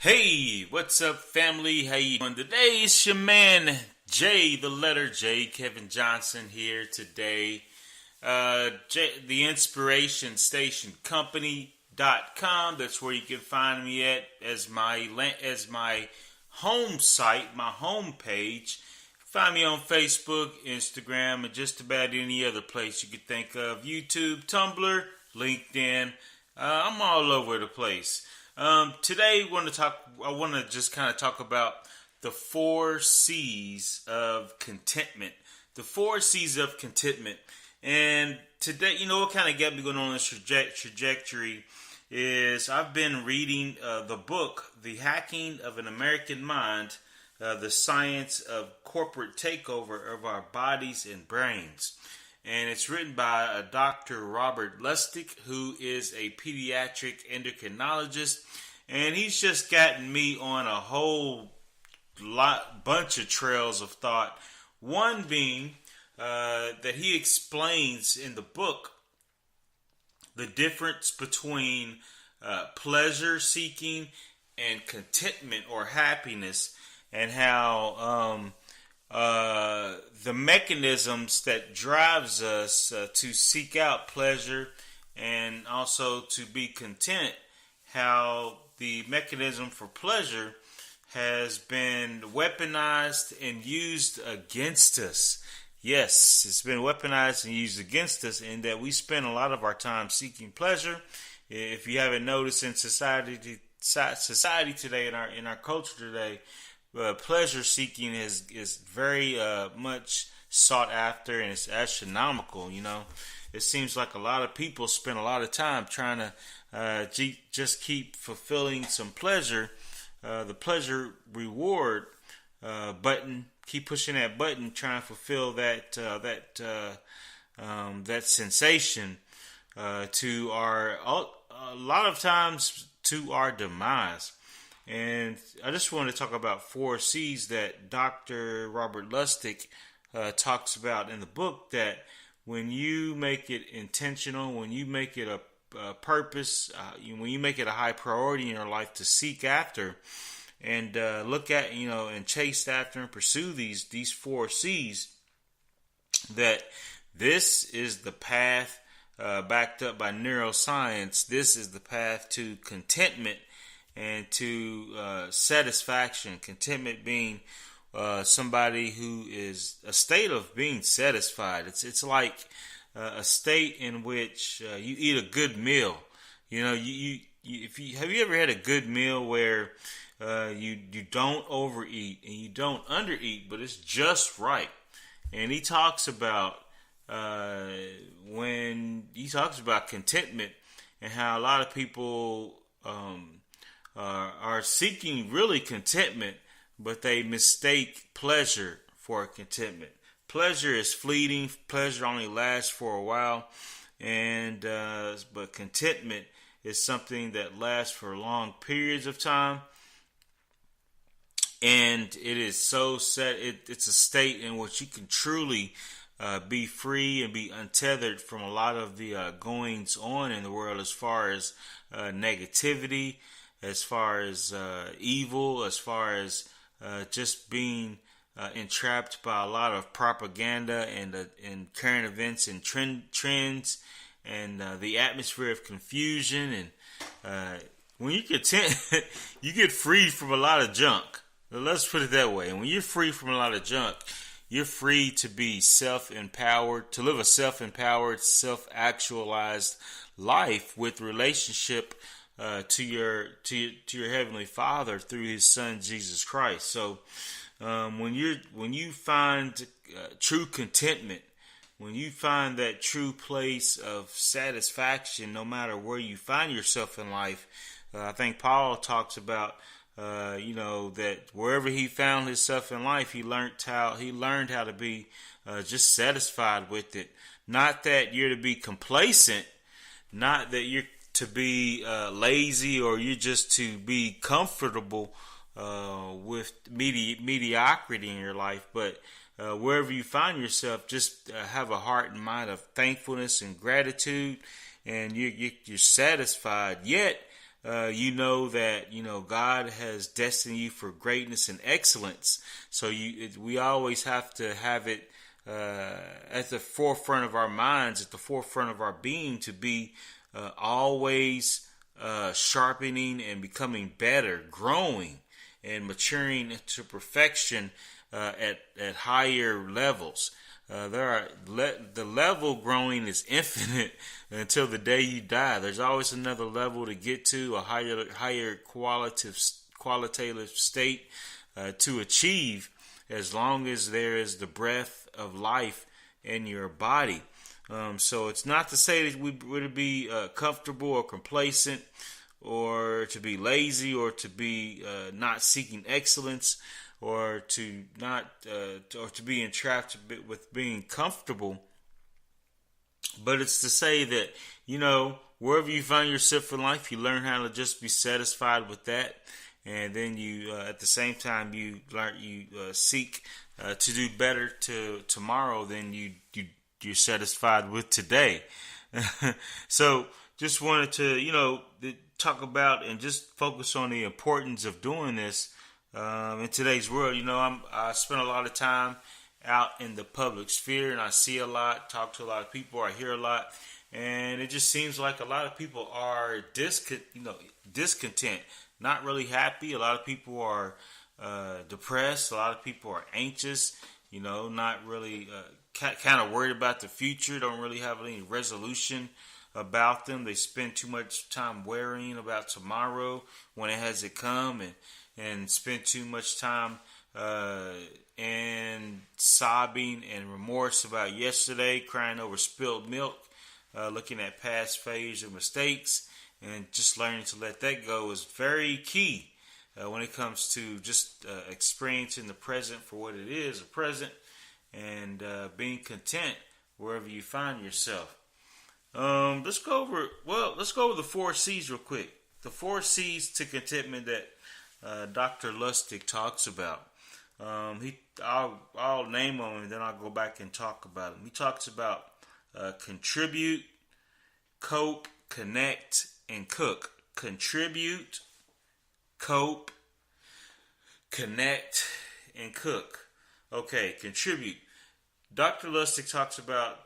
Hey, what's up, family? How you doing today? It's your man Jay, the letter J, Kevin Johnson here today. The Inspiration Station Company.com. That's where you can find me at as my home site, my home page. Find me on Facebook, Instagram, and just about any other place you could think of. YouTube, Tumblr, LinkedIn. I'm all over the place. Today, I want to just kind of talk about the 4 C's of contentment. The 4 C's of contentment. And today, what kind of got me going on this trajectory is I've been reading the book, The Hacking of an American Mind, The Science of Corporate Takeover of Our Bodies and Brains. And it's written by a Dr. Robert Lustig, who is a pediatric endocrinologist. And he's just gotten me on a whole bunch of trails of thought. One being that he explains in the book the difference between pleasure seeking and contentment or happiness, and how the mechanisms that drives us to seek out pleasure and also to be content, how the mechanism for pleasure has been weaponized and used against us. Yes, it's been weaponized and used against us, in that we spend a lot of our time seeking pleasure. If you haven't noticed, in society today, in our culture today, pleasure seeking is very much sought after, and it's astronomical. It seems like a lot of people spend a lot of time trying to just keep fulfilling some pleasure, the pleasure reward button. Keep pushing that button, trying to fulfill that sensation to a lot of times to our demise. And I just want to talk about 4 C's that Dr. Robert Lustig talks about in the book, that when you make it intentional, when you make it a purpose, when you make it a high priority in your life to seek after and look at, and chase after and pursue these 4 C's, that this is the path backed up by neuroscience. This is the path to contentment and to satisfaction. Contentment being somebody who is a state of being satisfied. It's like a state in which you eat a good meal. Have you ever had a good meal where you don't overeat and you don't undereat, but it's just right? And he talks about contentment, and how a lot of people are seeking really contentment, but they mistake pleasure for contentment. Pleasure is fleeting. Pleasure only lasts for a while, but contentment is something that lasts for long periods of time. And it is so set. It's a state in which you can truly be free and be untethered from a lot of the goings on in the world, as far as negativity, as far as evil, as far as just being entrapped by a lot of propaganda and current events and trends, and the atmosphere of confusion. And when you're content, you get free from a lot of junk. Let's put it that way. And when you're free from a lot of junk, you're free to be self-empowered, to live a self-empowered, self-actualized life with relationship to your Heavenly Father through His Son Jesus Christ. So when you find true contentment, when you find that true place of satisfaction, no matter where you find yourself in life, I think Paul talks about that wherever he found himself in life, he learned how to be just satisfied with it. Not that you're to be complacent, not that you're to be lazy, or you're just to be comfortable with mediocrity in your life, but wherever you find yourself, just have a heart and mind of thankfulness and gratitude, and you're satisfied, yet you know that God has destined you for greatness and excellence. So we always have to have it at the forefront of our minds, at the forefront of our being, to be always sharpening and becoming better, growing and maturing to perfection at higher levels. The level growing is infinite until the day you die. There's always another level to get to, a higher qualitative state to achieve, as long as there is the breath of life in your body. So it's not to say that we would be comfortable or complacent, or to be lazy, or to be not seeking excellence, or to not or to be entrapped with being comfortable. But it's to say that wherever you find yourself in life, you learn how to just be satisfied with that, and then you at the same time you seek to do better tomorrow than you're satisfied with today. So just wanted to talk about and just focus on the importance of doing this in today's world. I spend a lot of time out in the public sphere, and I see a lot, talk to a lot of people, I hear a lot, and it just seems like a lot of people are discontent, not really happy. A lot of people are depressed. A lot of people are anxious. Not really kind of worried about the future. Don't really have any resolution about them. They spend too much time worrying about tomorrow when it hasn't come, and spend too much time and sobbing and remorse about yesterday, crying over spilled milk, looking at past failures and mistakes, and just learning to let that go is very key when it comes to just experiencing the present for what it is, a present, and being content wherever you find yourself. Let's go over the 4 C's real quick. The 4 C's to contentment that Dr. Lustig talks about. I'll name them, and then I'll go back and talk about them. He talks about contribute, cope, connect, and cook. Contribute, cope, connect, and cook. Okay, contribute. Dr. Lustig talks about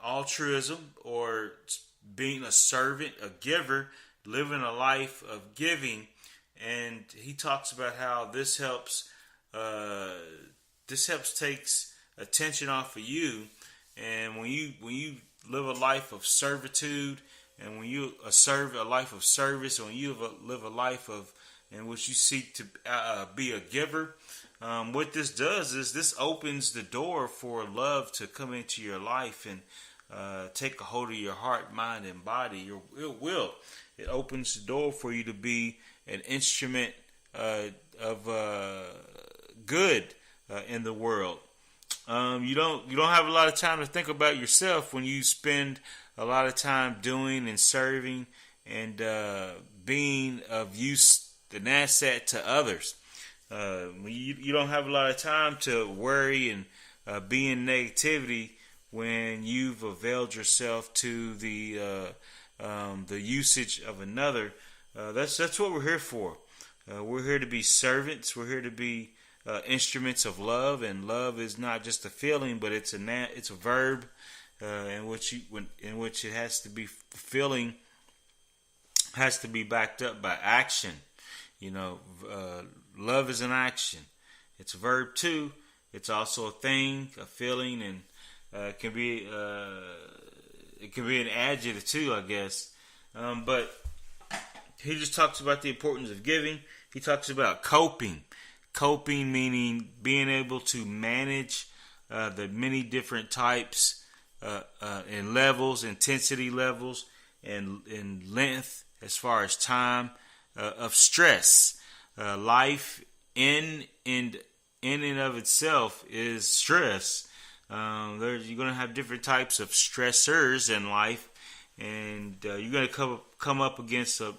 altruism, or being a servant, a giver, living a life of giving, and he talks about how this helps takes attention off of you, and when you live a life of servitude, and when you serve a life of service, and when you live a life in which you seek to be a giver, what this does is this opens the door for love to come into your life and take a hold of your heart, mind, and body. It opens the door for you to be an instrument of good in the world. You don't have a lot of time to think about yourself when you spend a lot of time doing and serving and being of use, an asset to others. You don't have a lot of time to worry and be in negativity when you've availed yourself to the usage of another. That's what we're here for. We're here to be servants. We're here to be instruments of love, and love is not just a feeling, but it's a verb in which it has to be fulfilling, has to be backed up by action. Love is an action. It's a verb too. It's also a thing, a feeling, and it can be an adjective too, I guess. But he just talks about the importance of giving. He talks about coping. Coping meaning being able to manage the many different types and levels, intensity levels, and length as far as time of stress. Life in and of itself is stress. You're going to have different types of stressors in life, and you're going to come up against a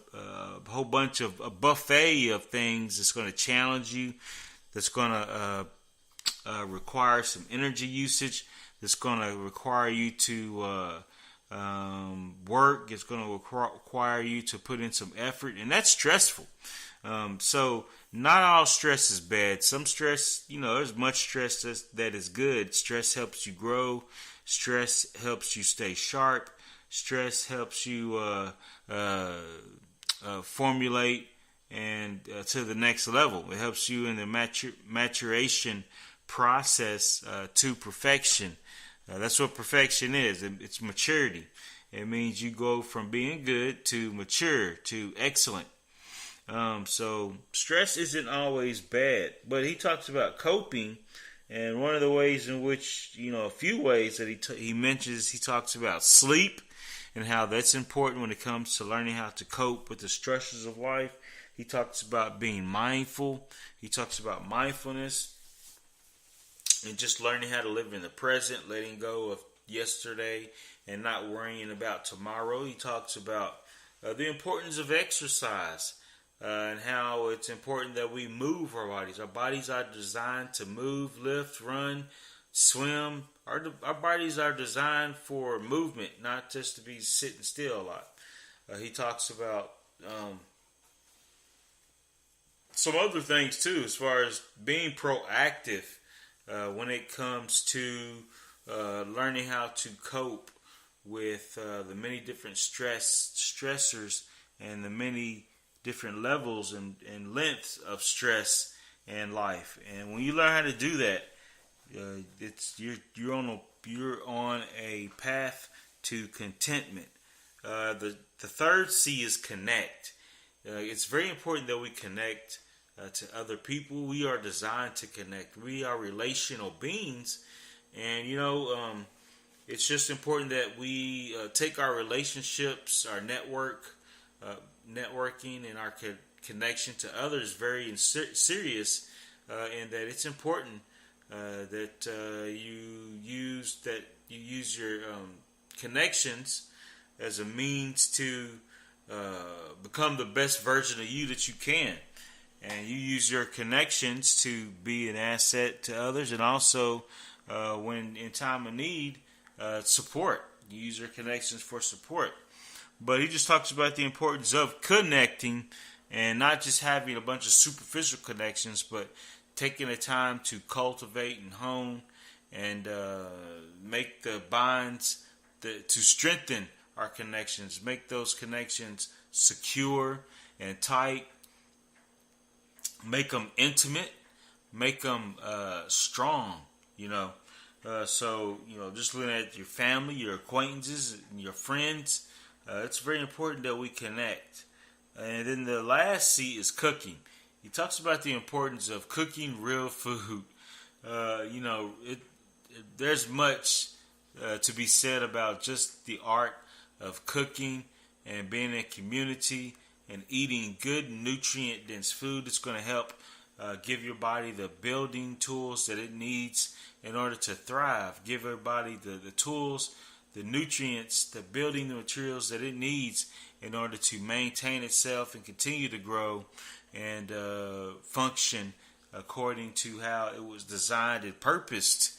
whole bunch of a buffet of things that's going to challenge you, that's going to require some energy usage, that's going to require you to work. It's going to require you to put in some effort, and that's stressful. So not all stress is bad. Some stress, there's much stress that is good. Stress helps you grow. Stress helps you stay sharp. Stress helps you formulate and to the next level. It helps you in the maturation process to perfection. That's what perfection is. It's maturity. It means you go from being good to mature to excellent. So stress isn't always bad, but he talks about coping, and one of the ways in which, a few ways that he mentions, he talks about sleep and how that's important when it comes to learning how to cope with the stresses of life. He talks about being mindful. He talks about mindfulness and just learning how to live in the present, letting go of yesterday and not worrying about tomorrow. He talks about the importance of exercise and how it's important that we move our bodies. Our bodies are designed to move, lift, run, swim. Our bodies are designed for movement, not just to be sitting still a lot. He talks about some other things too, as far as being proactive when it comes to learning how to cope with the many different stressors and the many different levels and lengths of stress in life. And when you learn how to do that, you're on a path to contentment. The third C is connect. It's very important that we connect to other people. We are designed to connect. We are relational beings, and it's just important that we take our relationships, our networking, and our connection to others very serious, and that it's important that you use your connections as a means to become the best version of you that you can. And you use your connections to be an asset to others, and also when in time of need, support. You use your connections for support. But he just talks about the importance of connecting and not just having a bunch of superficial connections, but taking the time to cultivate and hone and make the bonds to strengthen our connections, make those connections secure and tight, make them intimate, make them strong, So, just looking at your family, your acquaintances, and your friends, it's very important that we connect. And then the last C is cooking. He talks about the importance of cooking real food. There's much to be said about just the art of cooking and being in a community and eating good nutrient-dense food that's going to help give your body the building tools that it needs in order to thrive. Give your body the tools, the nutrients, the building materials that it needs in order to maintain itself and continue to grow and function according to how it was designed and purposed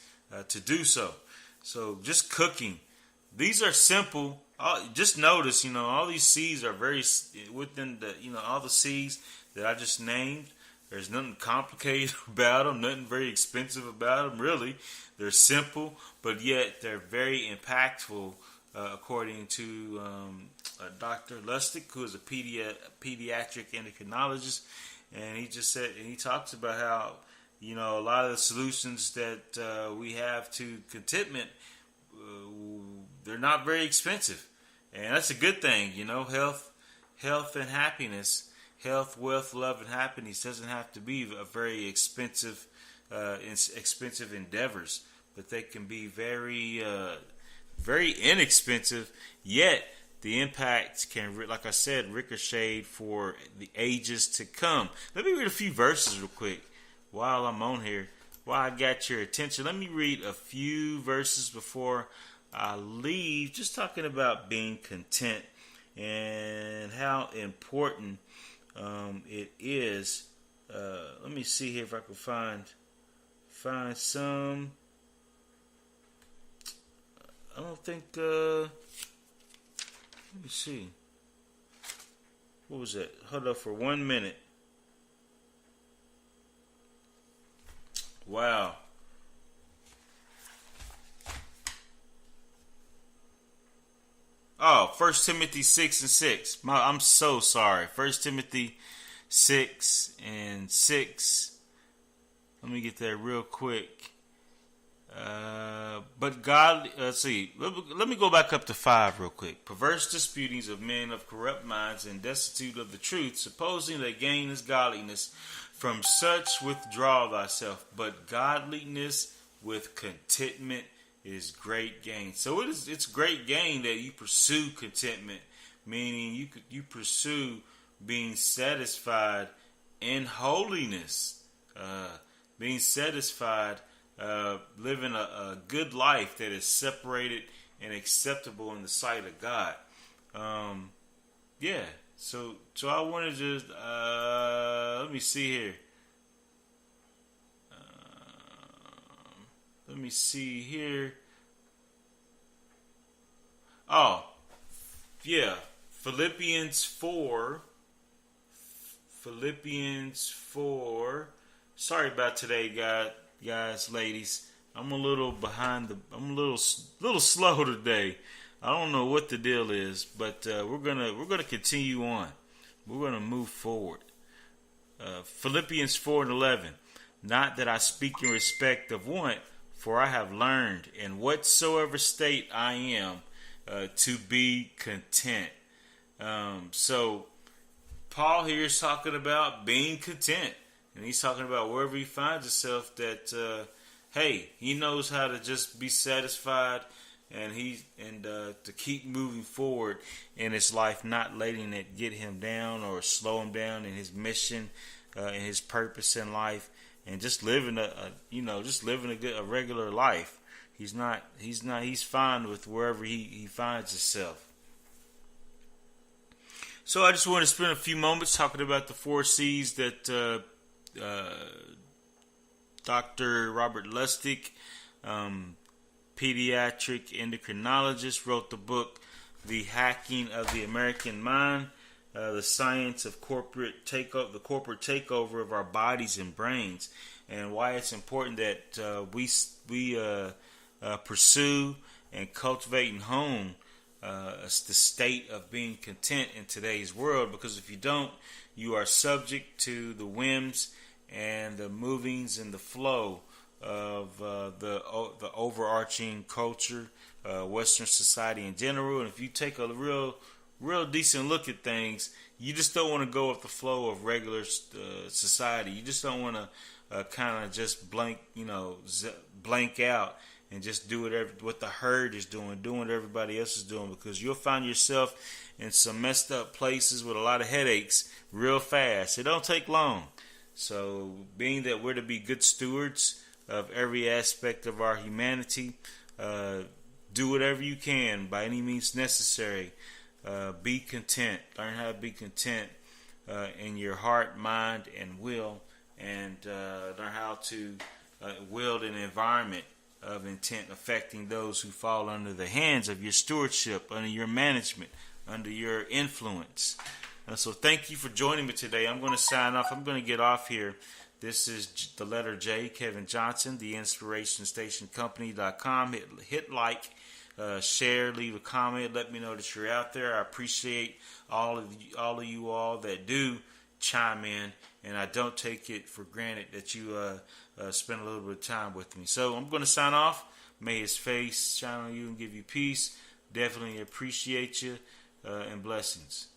to do so. So just cooking. These are simple. Just notice, all these C's are very within all the C's that I just named. There's nothing complicated about them, nothing very expensive about them, really. They're simple, but yet they're very impactful, according to Dr. Lustig, who is a pediatric endocrinologist. And he just said, and he talks about how, a lot of the solutions that we have to contentment, they're not very expensive. And that's a good thing, health and happiness. Health, wealth, love, and happiness doesn't have to be a very expensive endeavors, but they can be very, very inexpensive. Yet the impact can, like I said, ricochet for the ages to come. Let me read a few verses real quick while I'm on here. While I got your attention, let me read a few verses before I leave. Just talking about being content and how important it is. Let me see here if I can find some. I don't think Let me see. What was that? Hold up for 1 minute. Wow. Oh, 1 Timothy 6 and 6. I'm so sorry. 1 Timothy 6 and 6. Let me get that real quick. But God, let's see. Let me go back up to 5 real quick. Perverse disputings of men of corrupt minds and destitute of the truth, supposing that gain is godliness. From such withdraw thyself. But godliness with contentment is great gain. So it's great gain that you pursue contentment, meaning you pursue being satisfied in holiness, being satisfied, living a good life that is separated and acceptable in the sight of God. Yeah. So I want to just let me see here. Let me see here. Oh, yeah. Philippians 4. Sorry about today, guys, ladies. I'm a little behind. I'm a little slow today. I don't know what the deal is, but we're gonna continue on. We're gonna move forward. Philippians 4 and 11. Not that I speak in respect of want, for I have learned in whatsoever state I am to be content. So Paul here is talking about being content, and he's talking about wherever he finds himself that hey, he knows how to just be satisfied, and to keep moving forward in his life, not letting it get him down or slow him down in his mission, in his purpose in life. And just living a regular life. He's fine with wherever he finds himself. So I just want to spend a few moments talking about the 4 C's that Dr. Robert Lustig, pediatric endocrinologist, wrote the book, The Hacking of the American Mind. The science of the corporate takeover of our bodies and brains, and why it's important that we pursue and cultivate and hone the state of being content in today's world. Because if you don't, you are subject to the whims and the movings and the flow of the overarching culture, Western society in general. And if you take a real decent look at things, you just don't want to go with the flow of regular society. You just don't want to kind of just blank out and just do what the herd is doing what everybody else is doing, because you'll find yourself in some messed up places with a lot of headaches real fast. It don't take long. So being that we're to be good stewards of every aspect of our humanity, do whatever you can by any means necessary. Be content. Learn how to be content in your heart, mind, and will, and learn how to wield an environment of intent affecting those who fall under the hands of your stewardship, under your management, under your influence. So thank you for joining me today. I'm going to sign off. I'm going to get off here. This is the letter J, Kevin Johnson, the InspirationStationCompany.com. Hit like. Share, leave a comment, let me know that you're out there. I appreciate all of you all that do chime in, and I don't take it for granted that you spend a little bit of time with me. So I'm going to sign off. May His face shine on you and give you peace. Definitely appreciate you, and blessings.